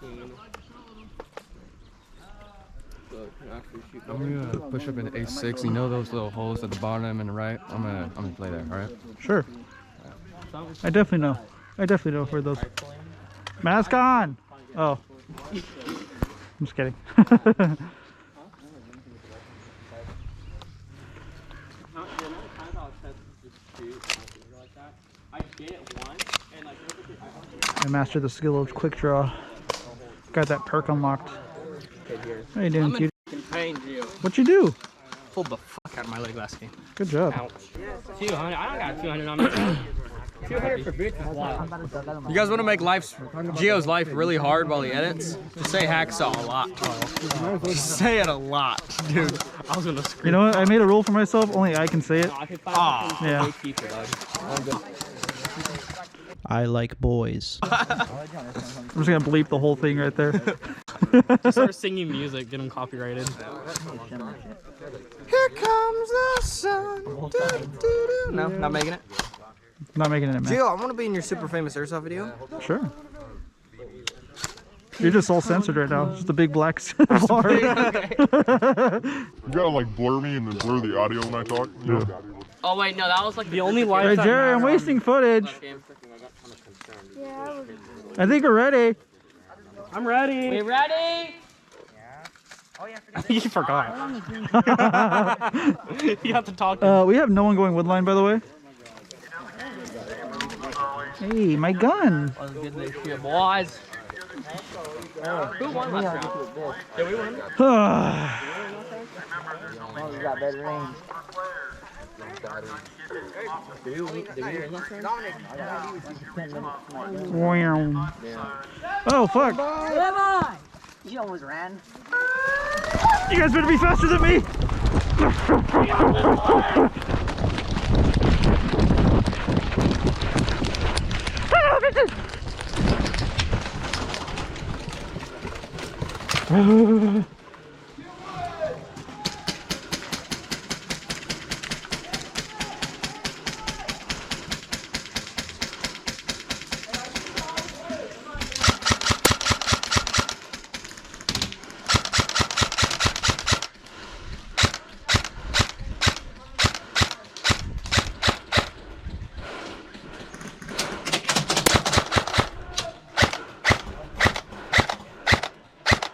I'm gonna push up in A6. You know those little holes at the bottom and the right? I'm gonna play there, alright? Sure. I definitely know. I definitely know where those. Mask on! Oh. I'm just kidding. I mastered the skill of quick draw. Got that perk unlocked. How you doing, cutie? What'd you do? Pulled the fuck out of my leg last game. Good job. Ouch. 200. I don't got 200 on me. 200 for boots is wild. You guys want to make Gio's life really hard while he edits? Just say hacksaw a lot. Just say it a lot, dude. I was gonna scream. You know what? I made a rule for myself. Only I can say it. Yeah. I like boys. I'm just gonna bleep the whole thing right there. Just start singing music, get them copyrighted. Here comes the sun. Do, do, do. No, not making it. Not making it, man. Gio, I want to be in your super famous Airsoft video. Sure. You're just all censored right now. Just a big black bar. You gotta like blur me and then blur the audio when I talk. Yeah. Oh wait, no, that was like the only life. Hey Jerry, I'm wasting footage. I think we're ready. I'm ready. We ready? Oh yeah. You forgot. You have to talk. We have no one going woodline, by the way. Hey, my gun. Let's get this shit, boys. Who won last round? Did we win? We got better range. Oh fuck! You almost ran. You guys better be faster than me!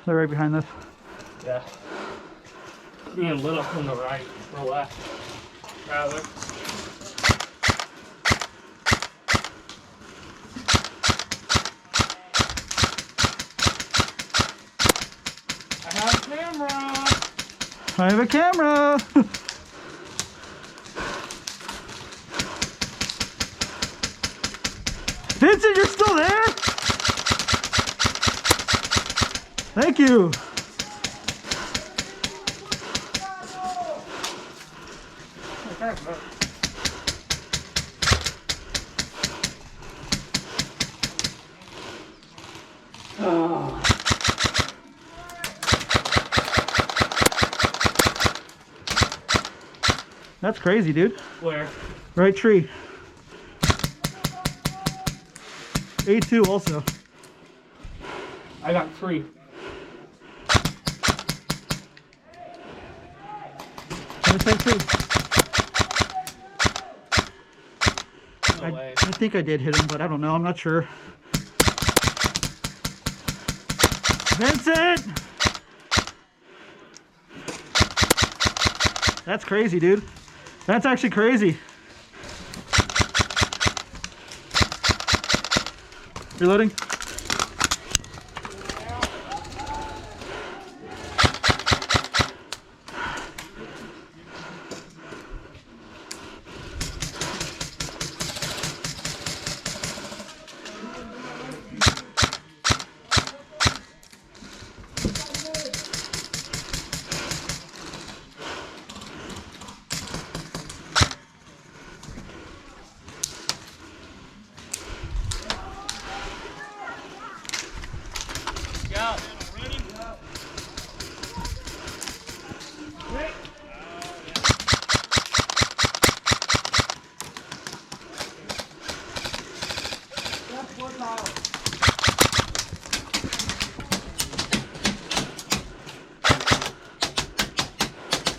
They're right behind us. Yeah. Being lit up from the right or left. Rather. I have a camera. I have a camera. Vincent, you're still there? Thank you. Oh. That's crazy, dude. Where? Right tree. A2 also. I got 3. No way. I think I did hit him, but I don't know. I'm not sure. Vincent! That's crazy, dude. That's actually crazy. Reloading.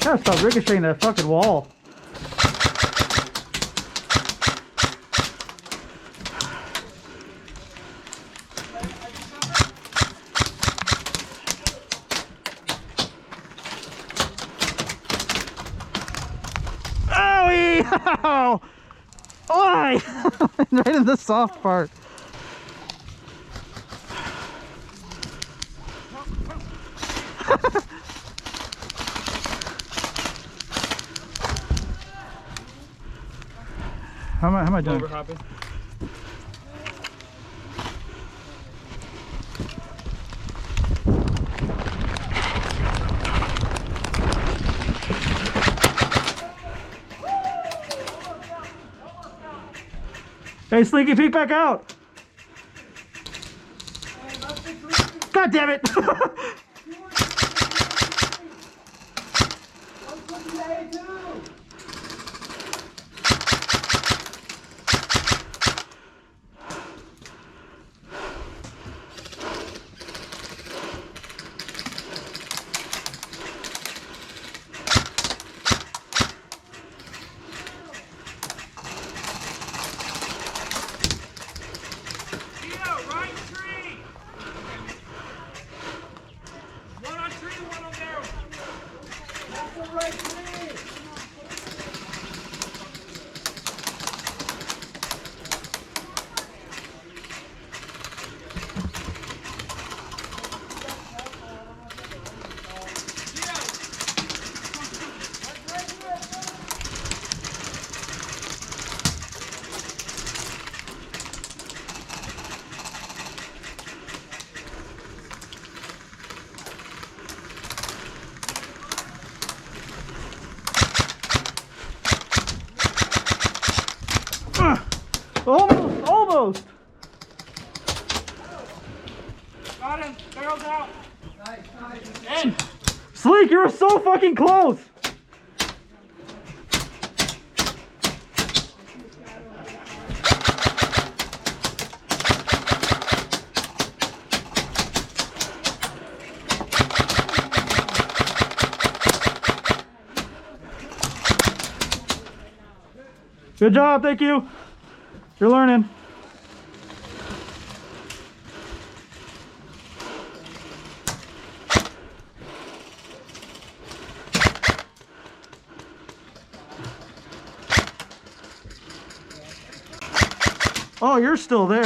Gotta stop ricocheting that fucking wall. Owie! Oi! Right in the soft part. How am I doing? Overhopping. Hey, Slinky, peek back out! God damn it! Almost! Got him. Barrel's out. Nice. In. Sleek, you're so fucking close! Good job, thank you. You're learning. Oh, you're still there.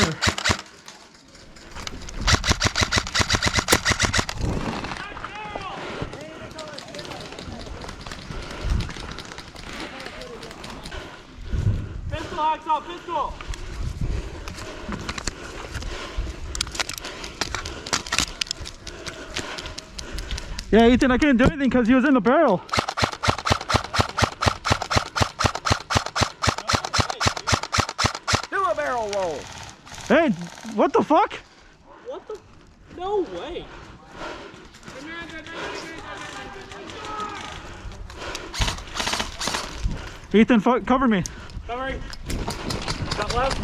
Pistol, Hacksaw, pistol. Yeah, Ethan, I couldn't do anything because he was in the barrel. Do a barrel roll. Hey, what the fuck? What the? No way. Ethan, cover me. Covering. Got left.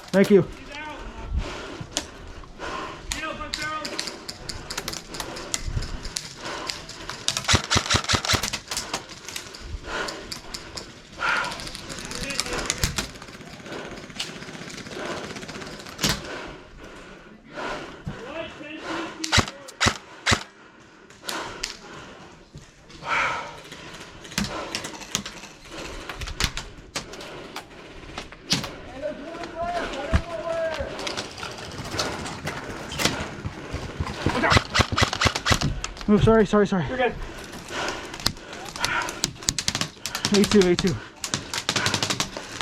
Thank you. Move, sorry. You're good. A2.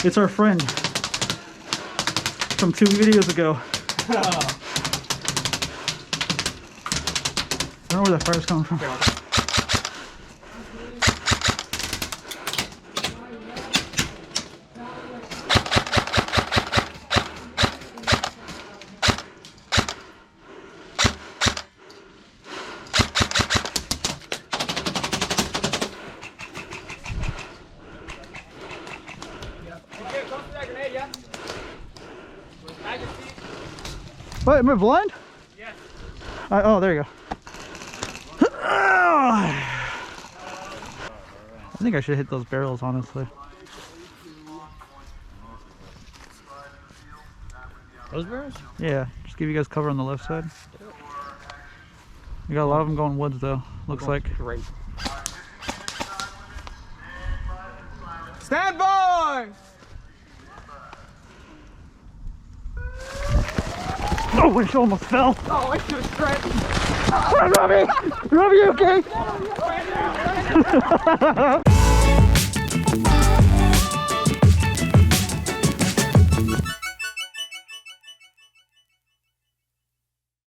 It's our friend from 2 videos ago. I don't know where that fire's coming from. Okay, close to that grenade, yeah? What, am I blind? Yes. Oh, there you go. I think I should hit those barrels, honestly. Those barrels? Yeah, just give you guys cover on the left side. We got a lot of them going woods though, looks like. Great. Stand by! Oh, my shoe almost fell. Oh, I should have stretched. Robbie! Robbie, you okay?